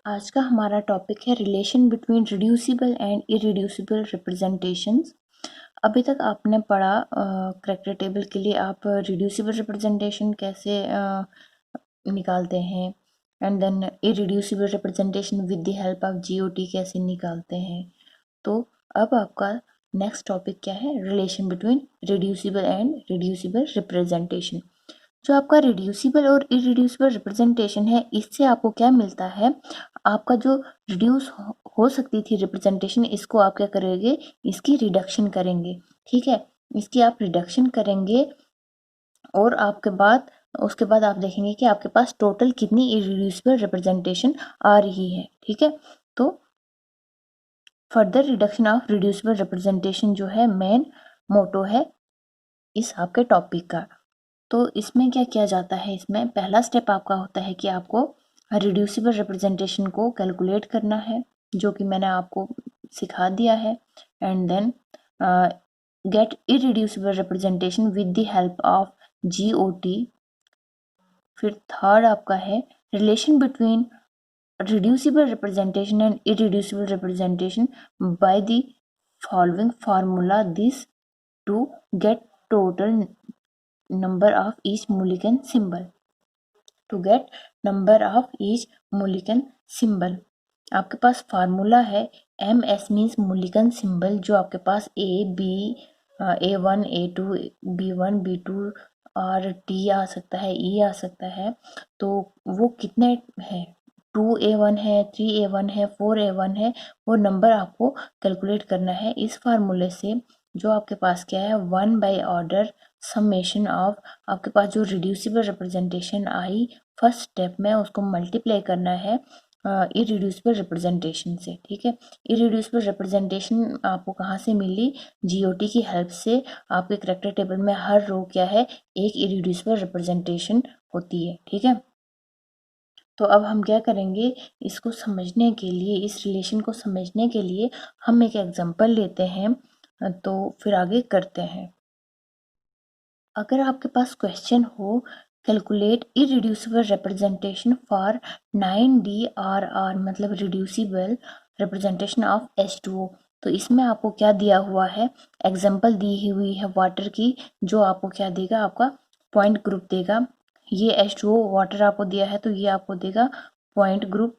आज का हमारा टॉपिक है relation between reducible and irreducible representations. अभी तक आपने पढ़ा करैक्टर टेबल के लिए आप रिड्यूसिबल रिप्रेजेंटेशन कैसे निकालते हैं, and then irreducible representation with the help of GOT कैसे निकालते हैं। तो अब आपका नेक्स्ट टॉपिक क्या है? Relation between reducible and reducible representation. जो आपका रिड्यूसिबल और इरिड्यूसिबल रिप्रेजेंटेशन है, इससे आपको क्या मिलता है? आपका जो रिड्यूस हो सकती थी रिप्रेजेंटेशन, इसको आप क्या करेंगे? इसकी रिडक्शन करेंगे। ठीक है, इसकी आप रिडक्शन करेंगे और उसके बाद आप देखेंगे कि आपके पास टोटल कितनी इरिड्यूसिबल रिप्रेजेंटेशन आ रही है। ठीक है, तो further reduction of reducible representation जो है मेन मोटो है इस आपके टॉपिक का। तो इसमें क्या किया जाता है? इसमें पहला स्टेप आपका होता है कि आपको रिड्यूसिबल रिप्रेजेंटेशन को कैलकुलेट करना है, जो कि मैंने आपको सिखा दिया है। And then get irreducible representation with the help of GOT. फिर थर्ड आपका है relation between reducible representation and irreducible representation by the following formula, this to get total number of each Mulligan symbol. To get number of each Mulligan symbol, आपके पास formula है MS means Mulliken symbol, जो आपके पास A1 A2 B1 B2 और T आ सकता है, E आ सकता है। तो वो कितने है? 2A1 है, 3A1 है, 4A1 है। वो नंबर आपको कैलकुलेट करना है इस फार्मूले से, जो आपके पास क्या है? 1 बाई ऑर्डर समेशन ऑफ आपके पास जो रिड्यूसिबल रिप्रेजेंटेशन आई फर्स्ट स्टेप में, उसको मल्टीप्लाई करना है इरिड्यूसिबल रिप्रेजेंटेशन से। ठीक है, इरिड्यूसिबल रिप्रेजेंटेशन आपको कहाँ से मिली? जीओटी की हेल्प से। आपके करैक्टर टेबल में हर रो क्या है? एक इरिड्यूसिबल रिप्रेजेंटेशन होती है। ठीक है, तो अब हम क्या करेंगे? इसको समझने के लिए, इस रिलेशन को समझने के लिए हम एक एग्जांपल लेते हैं, तो फिर आगे करते हैं। अगर आपके पास क्वेश्चन हो calculate irreducible representation for 9DRR, मतलब रिड्यूसिबल रिप्रेजेंटेशन ऑफ H2O, तो इसमें आपको क्या दिया हुआ है? एग्जांपल दी हुई है वाटर की, जो आपको क्या देगा? आपका पॉइंट ग्रुप देगा। ये H2O वाटर आपको दिया है, तो ये आपको देगा पॉइंट ग्रुप,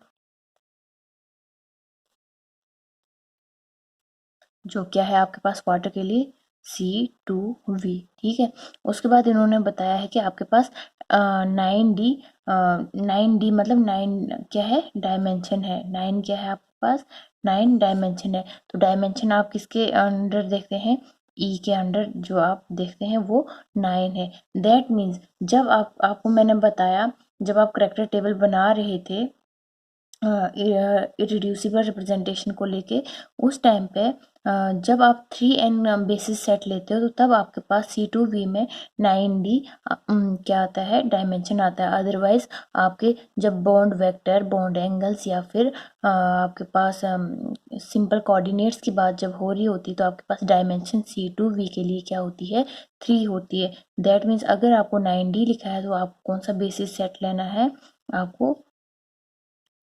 जो क्या है आपके पास वाटर के लिए? C2V। ठीक है, उसके बाद इन्होंने बताया है कि आपके पास 9D, 9D मतलब 9 क्या है? डायमेंशन है। 9 क्या है आपके पास? 9 डायमेंशन है। तो डायमेंशन आप किसके अंडर देखते हैं? ई के अंडर जो आप देखते हैं वो 9 है। दैट मीन्स जब आपको मैंने बताया, जब आप करैक्टर टेबल बना रहे थे इरिड्यूसिबल रिप्रेजेंटेशन को लेके, उस टाइम पे जब आप 3n बेसिस सेट लेते हो, तो तब आपके पास C2V में 9D क्या आता है? डायमेंशन आता है। अदरवाइज आपके जब बॉन्ड वेक्टर, बॉन्ड एंगल्स या फिर आपके पास सिंपल कोऑर्डिनेट्स की बात जब हो रही होती, तो आपके पास डायमेंशन C2V के लिए क्या होती है? 3 होती है। दैट मीन्स अगर आपको 9D लिखा है, तो आपको कौन सा बेसिस सेट लेना है? आपको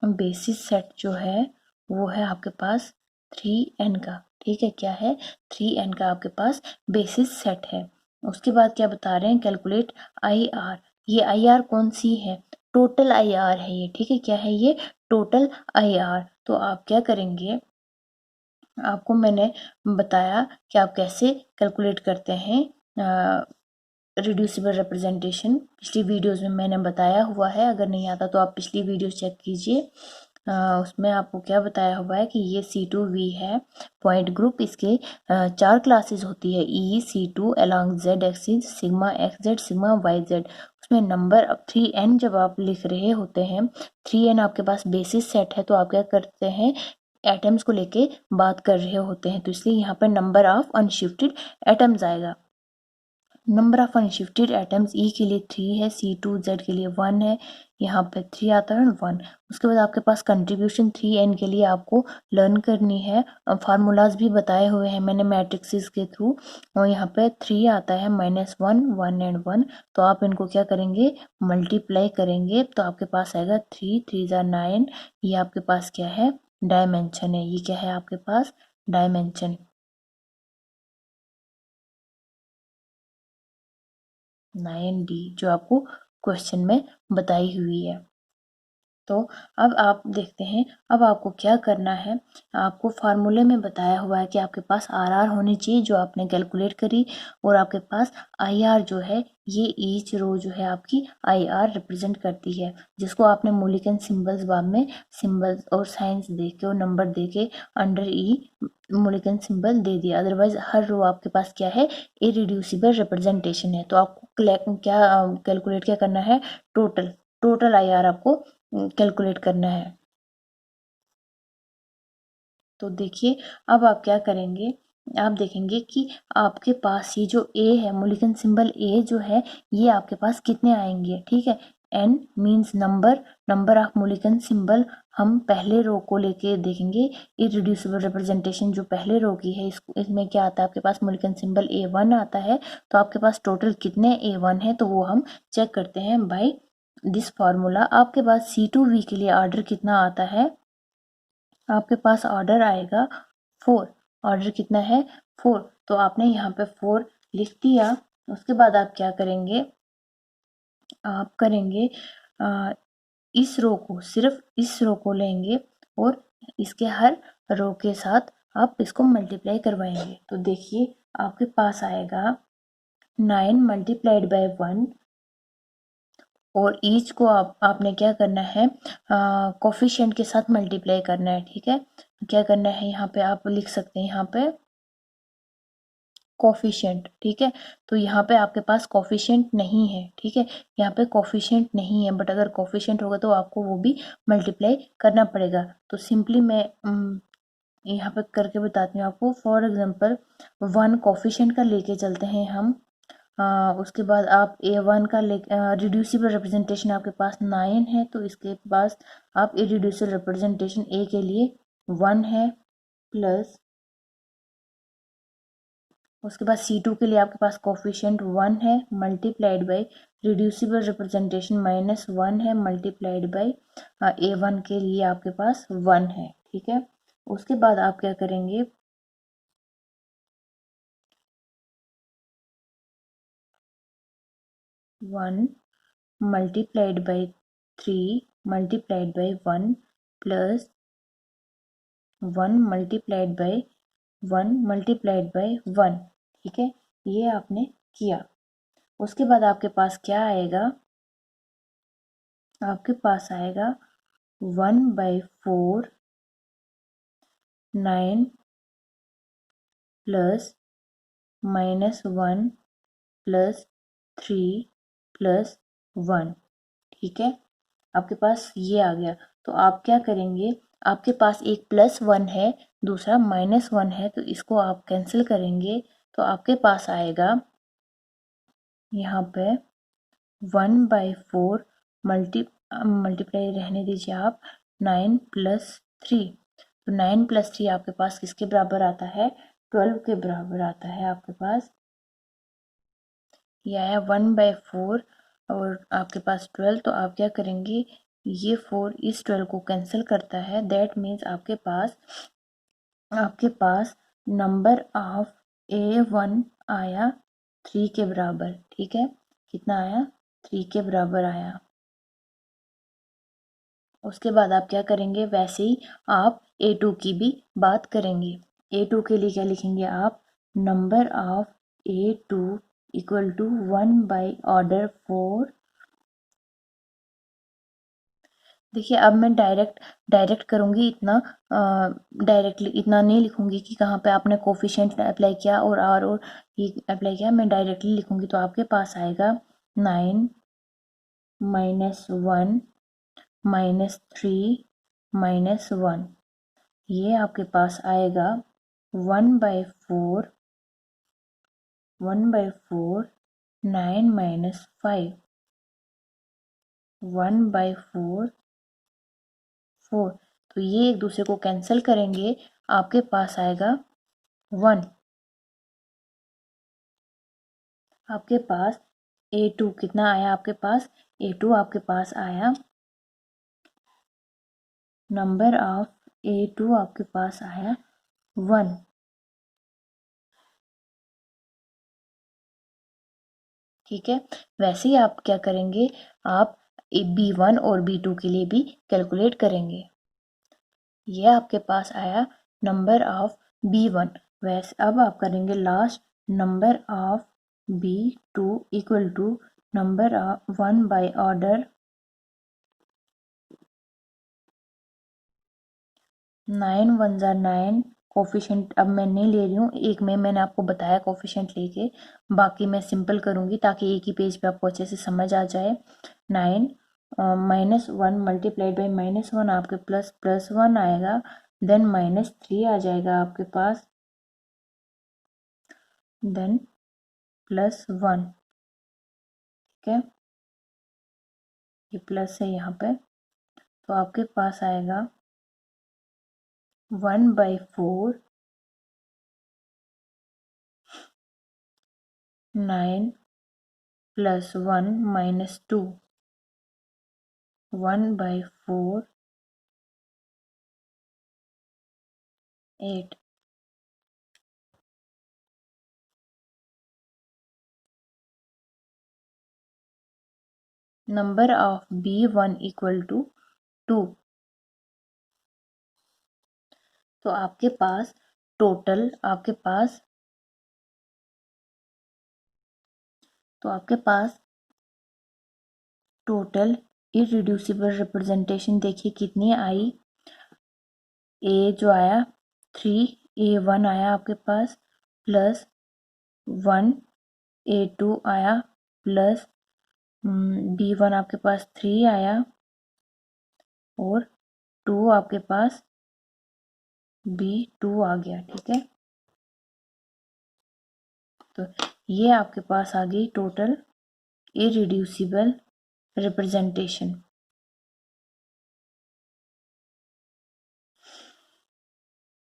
बेसिस सेट जो है वो है आपके पास 3n का। ठीक है, क्या है? 3n का आपके पास बेसिस सेट है। उसके बाद क्या बता रहे हैं? Calculate IR। ये IR कौन सी है? टोटल IR है ये। ठीक है, क्या है ये? Total IR। तो आप क्या करेंगे? आपको मैंने बताया कि आप कैसे कैलकुलेट करते हैं रिड्यूसिबल रिप्रेजेंटेशन। पिछली वीडियोस में मैंने बताया हुआ है, अगर नहीं आता तो आप पिछली वीडियोस चेक कीजिए। उसमें आपको क्या बताया हुआ है कि ये C2V है पॉइंट ग्रुप। इसके 4 क्लासेस होती है, E, C2 along Z axis, sigma XZ, sigma YZ। उसमें नंबर अब 3n जब आप लिख रहे होते हैं, 3n आपके पास बेसिस सेट है, तो आप क्या करते हैं? एटम्स को लेके बात कर रहे होते हैं, तो इसलिए यहाँ पर नंबर ऑफ अनशिफ्टेड एटम्स आएगा। नंबर ऑफ अनशिफ्टेड एटम्स ई के लिए 3 है, C2 Z के लिए 1 है, यहाँ पे 3 आता है 1। उसके बाद आपके पास कंट्रीब्यूशन 3n के लिए आपको लर्न करनी है, फार्मूलाज भी बताए हुए हैं मैंने मैट्रिक्स के थ्रू, और यहाँ पे 3 आता है -1 1 एंड 1। तो आप इनको क्या करेंगे, मल्टीप्लाई करेंगे, तो आपके पास आएगा 3 3 ज़ा 9। ये आपके पास क्या है, डायमेंशन है। ये क्या है आपके पास, डायमेंशन 9D जो आपको क्वेश्चन में बताई हुई है। तो अब आप देखते हैं, अब आपको क्या करना है। आपको फार्मूले में बताया हुआ है कि आपके पास आर आर होनी चाहिए जो आपने कैलकुलेट करी, और आपके पास आई आर जो है, ये ईच रो जो है आपकी आई आर रिप्रेजेंट करती है, जिसको आपने मूलिकन सिंबल्स बाद में सिंबल्स और साइंस दे के और नंबर दे के अंडर ई मूलिकन सिंबल दे दिया। अदरवाइज हर रो आपके पास क्या है, इरिड्यूसिबल रिप्रेजेंटेशन है। तो आपको क्या कैलकुलेट क्या करना है, टोटल टोटल आई आर आपको कैलकुलेट करना है। तो देखिए, अब आप क्या करेंगे, आप देखेंगे कि आपके पास ये जो ए है, मूलिकन सिंबल ए जो है, ये आपके पास कितने आएंगे, ठीक है। N means number, number of Mulliken symbol हम पहले रो को लेके देखेंगे। इरिड्यूसिबल रिप्रेजेंटेशन जो पहले रो की है, इसमें क्या आता है आपके पास, मूलिकन सिंबल A1 आता है। तो आपके पास टोटल कितने A1 है, तो वो हम चेक करते हैं बाई दिस फार्मूला। आपके पास C2V के लिए ऑर्डर कितना आता है, आपके पास ऑर्डर आएगा 4। ऑर्डर कितना है, 4। तो आपने यहाँ पे 4 लिख दिया। उसके बाद आप क्या करेंगे, आप करेंगे इस रो को, सिर्फ इस रो को लेंगे और इसके हर रो के साथ आप इसको मल्टीप्लाई करवाएंगे। तो देखिए, आपके पास आएगा 9 मल्टीप्लाइड बाय 1, और ईच को आपने क्या करना है, कोफिशिएंट के साथ मल्टीप्लाई करना है, ठीक है। क्या करना है, यहाँ पे आप लिख सकते हैं, यहाँ पे कोफिशिएंट, ठीक है। तो यहाँ पे आपके पास कोफिशिएंट नहीं है, ठीक है, यहाँ पे कोफिशिएंट नहीं है, बट अगर कोफिशिएंट होगा तो आपको वो भी मल्टीप्लाई करना पड़ेगा। तो सिंपली मैं यहाँ पे करके बताती हूँ आपको। फॉर एग्जांपल 1 कोफिशिएंट का लेके चलते हैं हम। उसके बाद आप A1 का रिड्यूसिबल रिप्रेजेंटेशन आपके पास 9 है, तो इसके पास आप इरिड्यूसिबल रिप्रेजेंटेशन A के लिए 1 है, प्लस उसके बाद C2 के लिए आपके पास कोफिशिएंट 1 है, मल्टीप्लाइड बाय रिड्यूसिबल रिप्रेजेंटेशन -1 है, मल्टीप्लाइड बाय A1 के लिए आपके पास 1 है, ठीक है। उसके बाद आप क्या करेंगे, 1 multiplied by 3 multiplied by 1 plus 1 multiplied by 1 multiplied by 1, ठीक है। ये आपने किया। उसके बाद आपके पास क्या आएगा, आपके पास आएगा 1/4 9 प्लस -1 प्लस 3 प्लस 1, ठीक है। आपके पास ये आ गया। तो आप क्या करेंगे, आपके पास एक +1 है, दूसरा -1 है, तो इसको आप कैंसिल करेंगे। तो आपके पास आएगा यहाँ पे 1/4 मल्टीप्लाई रहने दीजिए आप, 9 + 3। तो 9 + 3 आपके पास किसके बराबर आता है, 12 के बराबर आता है आपके पास। ये आया 1/4 और आपके पास 12। तो आप क्या करेंगे, ये 4 इस 12 को कैंसिल करता है। दैट मीन्स आपके पास नंबर ऑफ A1 आया 3 के बराबर, ठीक है। कितना आया, 3 के बराबर आया। उसके बाद आप क्या करेंगे, वैसे ही आप A2 की भी बात करेंगे। A2 के लिए क्या लिखेंगे आप, number of A2 equal to 1 by order 4। देखिए, अब मैं डायरेक्ट डायरेक्ट करूँगी, इतना डायरेक्टली इतना नहीं लिखूँगी कि कहाँ पे आपने कोफिशिएंट अप्लाई किया और ये अप्लाई किया। मैं डायरेक्टली लिखूँगी। तो आपके पास आएगा 9 -1 -3 -1। ये आपके पास आएगा 1/4 9 माइनस 5, 1/4 4। तो ये एक दूसरे को कैंसिल करेंगे, आपके पास आएगा 1। आपके पास A2 कितना आया? आपके पास A2 आपके पास आया, नंबर ऑफ A2 आपके पास आया 1। ठीक है, वैसे ही आप क्या करेंगे, आप B1 और B2 के लिए भी कैलकुलेट करेंगे। ये आपके पास आया नंबर ऑफ B1। वैसे अब आप करेंगे last, number of B2 equal to number of 1 by order 9 1 ज़ा 9। कोफिशेंट अब मैं नहीं ले रही हूँ, एक में मैंने आपको बताया कोफिशेंट लेके, बाकी मैं सिंपल करूँगी ताकि एक ही पेज पे आपको अच्छे से समझ आ जाए। 9 -1 मल्टीप्लाइड बाई -1 आपके +1 आएगा, देन -3 आ जाएगा आपके पास, देन +1। ठीक है, ये प्लस है यहाँ पे, तो आपके पास आएगा 1/4 9 +1 -2 1/4 8। Number of B1 equal to 2। तो आपके पास टोटल, आपके पास टोटल इररिड्यूसिबल रिप्रेजेंटेशन देखिए कितनी आई। ए जो आया 3, A1 आया आपके पास +1, A2 आया प्लस B1 आपके पास 3 आया और 2 आपके पास B2 आ गया। ठीक है, तो ये आपके पास आ गई टोटल इररिड्यूसिबल रिप्रेजेंटेशन।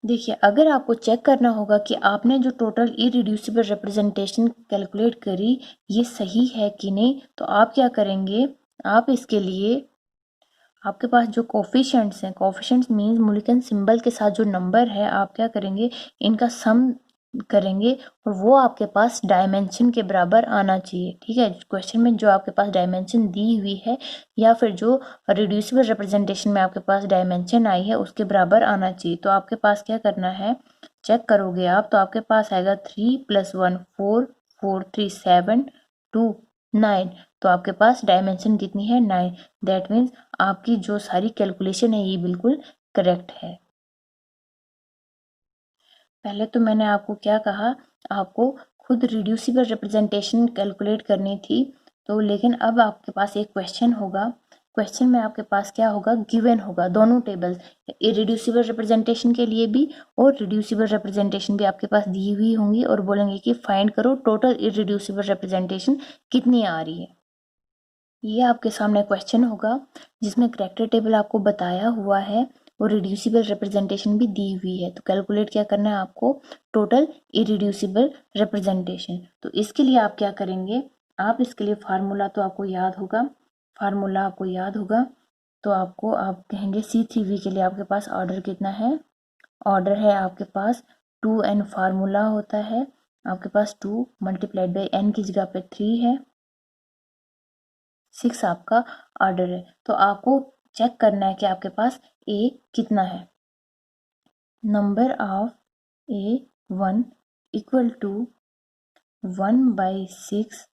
देखिए, अगर आपको चेक करना होगा कि आपने जो टोटल इररिड्यूसिबल रिप्रेजेंटेशन कैलकुलेट करी ये सही है कि नहीं, तो आप क्या करेंगे, आप इसके लिए आपके पास जो कोफिशिएंट्स हैं, कोफिशिएंट्स मींस मूल्यांकन सिंबल के साथ जो नंबर है, आप क्या करेंगे, इनका सम करेंगे और वो आपके पास डायमेंशन के बराबर आना चाहिए। ठीक है, क्वेश्चन में जो आपके पास डायमेंशन दी हुई है या फिर जो रिड्यूसिबल रिप्रेजेंटेशन में आपके पास डायमेंशन आई है उसके बराबर आना चाहिए। तो आपके पास क्या करना है, चेक करोगे आप तो आपके पास आएगा 3 + 1 4 4 3 7 2 9। तो आपके पास डायमेंशन कितनी है, 9। दैट मीन्स आपकी जो सारी कैलकुलेशन है ये बिल्कुल करेक्ट है। पहले तो मैंने आपको क्या कहा, आपको खुद रिड्यूसिबल रिप्रेजेंटेशन कैलकुलेट करनी थी, तो लेकिन अब आपके पास एक क्वेश्चन होगा, क्वेश्चन में आपके पास क्या होगा, गिवन होगा दोनों टेबल, इरिड्यूसिबल रिप्रेजेंटेशन के लिए भी और रिड्यूसिबल रिप्रेजेंटेशन भी आपके पास दी हुई होंगी और बोलेंगे कि फाइंड करो टोटल इरिड्यूसिबल रिप्रेजेंटेशन कितनी आ रही है। ये आपके सामने क्वेश्चन होगा जिसमें करैक्टर टेबल आपको बताया हुआ है और रिड्यूसिबल रिप्रेजेंटेशन भी दी हुई है। तो कैलकुलेट क्या करना है आपको, टोटल इरिड्यूसिबल रिप्रेजेंटेशन। तो इसके लिए आप क्या करेंगे, आप इसके लिए फार्मूला तो आपको याद होगा, फार्मूला आपको याद होगा, तो आपको आप कहेंगे C3V के लिए आपके पास ऑर्डर कितना है, ऑर्डर है आपके पास 2n, फार्मूला होता है आपके पास 2 मल्टीप्लाइड बाई n की जगह पे 3 है, 6 आपका ऑर्डर है। तो आपको चेक करना है कि आपके पास A कितना है, number of A1 equal to 1/6।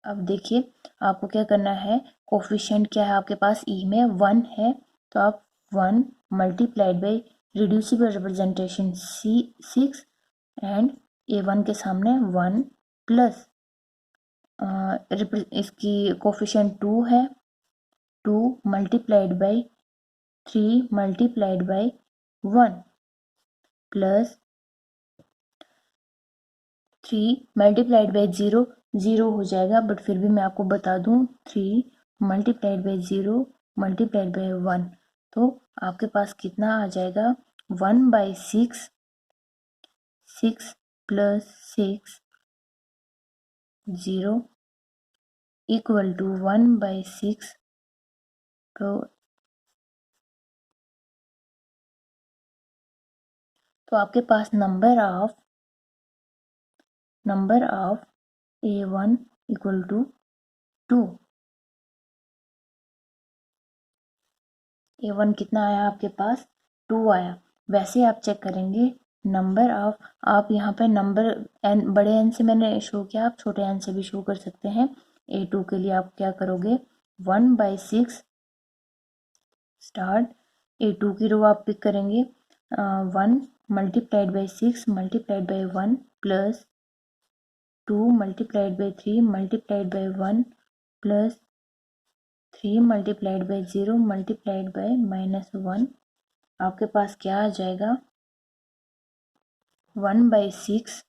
अब देखिए आपको क्या करना है, कोफिशिएंट क्या है आपके पास, E में 1 है, तो आप 1 multiplied by reducible representation C6 and A1 के सामने 1 प्लस इसकी कोफिशिएंट 2 है, 2 multiplied by 3 multiplied by 1 plus 3 multiplied by 0 0 हो जाएगा, बट फिर भी मैं आपको बता दूं 3 मल्टीप्लाइड बाई 0 मल्टीप्लाइड बाई 1, तो आपके पास कितना आ जाएगा 1/6, 6 प्लस 6 0 इक्वल टू 1/6। तो आपके पास number of A1 equal to 2। A1 कितना आया आपके पास 2 आया। वैसे आप चेक करेंगे नंबर ऑफ, आप यहाँ पे नंबर एन बड़े एन से मैंने शो किया, आप छोटे एन से भी शो कर सकते हैं। A2 के लिए आप क्या करोगे 1/6 स्टार्ट, A2 की रो आप पिक करेंगे 1 multiplied by 6 multiplied by 1 plus 2 multiplied by 3 multiplied by 1 plus 3 multiplied by 0 multiplied by -1। आपके पास क्या आ जाएगा 1/6,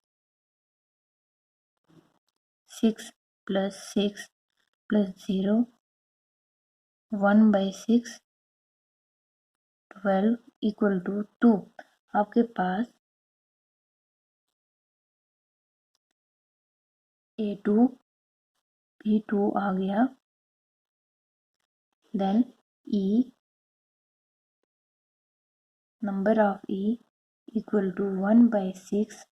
6 प्लस 6 प्लस 0 1/6 12 इक्वल टू 2। आपके पास A2 भी 2 आ गया। Then E, number of E equal to 1/6,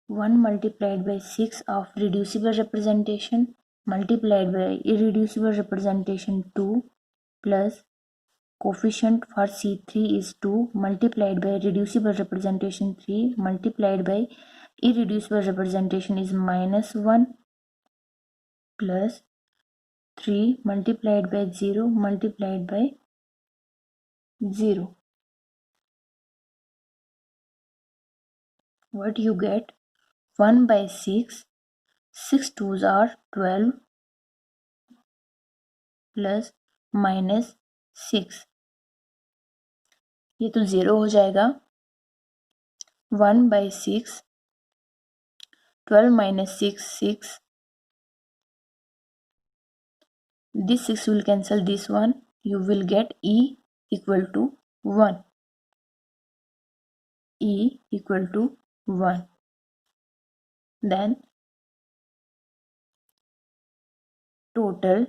1 multiplied by 6 of reducible representation multiplied by irreducible representation 2 plus coefficient for C3 is 2 multiplied by reducible representation 3 multiplied by irreducible representation is -1 plus 3 multiplied by 0 multiplied by 0. What you get 1/6, 6 2s are 12 plus -6, ये तो 0 हो जाएगा। 1/6 12 minus 6 6, this 6 will cancel this one, you will get E equal to 1, E equal to 1। then total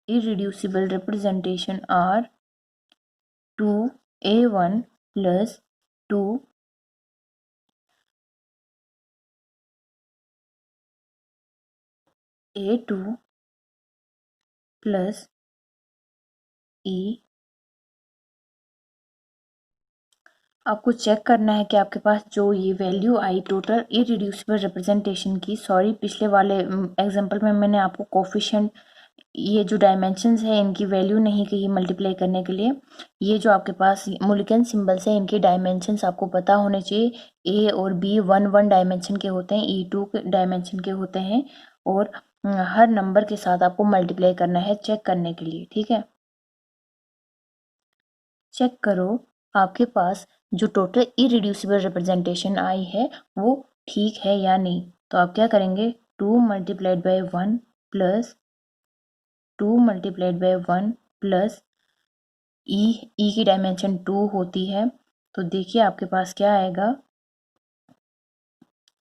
irreducible representation are 2A1 plus 2 A2 plus E। आपको check करना है कि आपके पास जो ये वैल्यू आई टोटल इरिड्यूसिबल रिप्रेजेंटेशन की, सॉरी पिछले वाले एग्जांपल में मैंने आपको कोफिशिएंट, ये जो डायमेंशंस है इनकी वैल्यू नहीं कही मल्टीप्लाई करने के लिए। ये जो आपके पास मुल्कन सिंबल्स है इनके डायमेंशंस आपको पता होने चाहिए। ए और बी 1 डायमेंशन के होते हैं, E2 डायमेंशन के होते हैं, और हर नंबर के साथ आपको मल्टीप्लाई करना है चेक करने के लिए, ठीक है। चेक करो आपके पास जो टोटल इरिड्यूसिबल रिप्रेजेंटेशन आई है वो ठीक है या नहीं। तो आप क्या करेंगे 2 multiplied by 1 plus 2 multiplied by 1 plus E की डायमेंशन 2 होती है, तो देखिए आपके पास क्या आएगा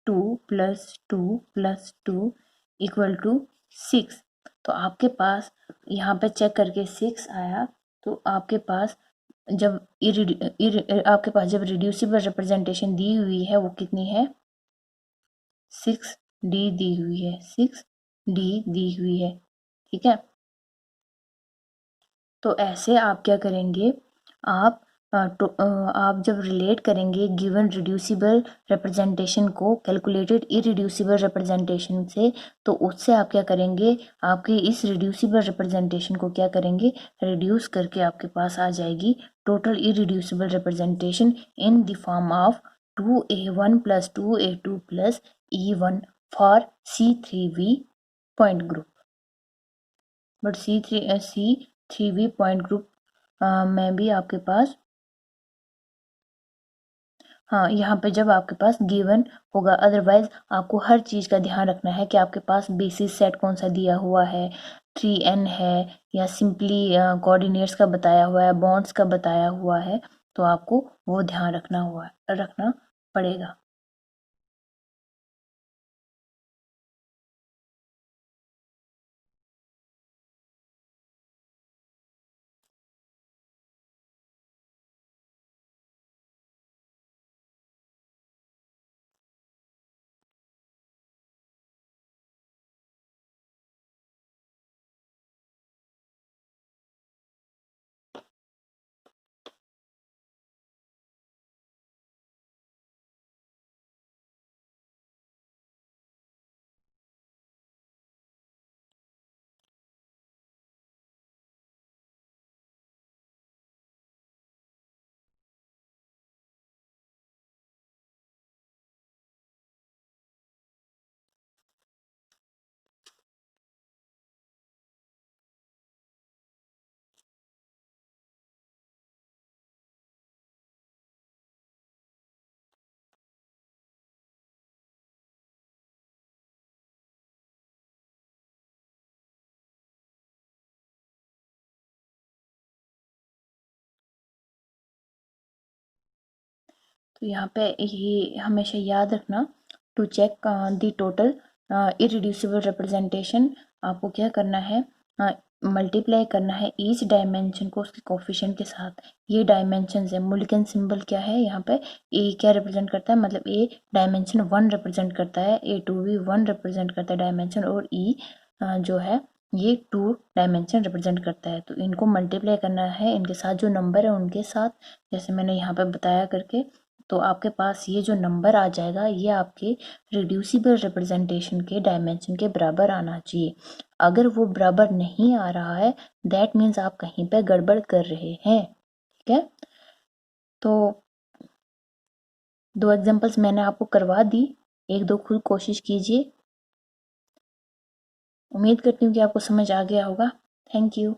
2 प्लस 2 प्लस 2 इक्वल टू 6। तो आपके पास यहाँ पे चेक करके 6 आया। तो आपके पास जब आपके पास जब रिड्यूसिबल रिप्रेजेंटेशन दी हुई है वो कितनी है 6D दी हुई है, 6D दी हुई है, ठीक है। तो ऐसे आप क्या करेंगे आप जब रिलेट करेंगे गिवन रिड्यूसिबल रिप्रेजेंटेशन को कैलकुलेटेड इरिड्यूसिबल रिप्रेजेंटेशन से, तो उससे आप क्या करेंगे आपके इस रिड्यूसिबल रिप्रेजेंटेशन को क्या करेंगे रिड्यूस करके आपके पास आ जाएगी total irreducible representation in the form of 2A1 plus 2A2 plus E1 for C3V point group. But C3V point group में भी आपके पास हाँ, यहाँ पे जब आपके पास गिवन होगा, अदरवाइज आपको हर चीज़ का ध्यान रखना है कि आपके पास बेसिस सेट कौन सा दिया हुआ है, 3n है या सिंपली कोऑर्डिनेट्स का बताया हुआ है, बॉन्ड्स का बताया हुआ है, तो आपको वो ध्यान रखना पड़ेगा। तो यहाँ पे ये हमेशा याद रखना, to check the total irreducible representation, आपको क्या करना है, मल्टीप्लाई करना है ईच डायमेंशन को उसके कोफिशिएंट के साथ। ये डायमेंशन है, मुल्लिगन सिंबल क्या है यहाँ पे, ए क्या रिप्रेजेंट करता है, मतलब ए डायमेंशन 1 रिप्रेजेंट करता है, ए टू भी 1 रिप्रेजेंट करता है डायमेंशन, और ई जो है ये 2 डायमेंशन रिप्रेजेंट करता है। तो इनको मल्टीप्लाई करना है इनके साथ जो नंबर है उनके साथ, जैसे मैंने यहाँ पे बताया करके। तो आपके पास ये जो नंबर आ जाएगा ये आपके रिड्यूसिबल रिप्रेजेंटेशन के डायमेंशन के बराबर आना चाहिए। अगर वो बराबर नहीं आ रहा है, दैट मीन्स आप कहीं पे गड़बड़ कर रहे हैं। ठीक है, तो 2 एग्जांपल्स मैंने आपको करवा दी, 1-2 खुद कोशिश कीजिए। उम्मीद करती हूँ कि आपको समझ आ गया होगा। Thank you.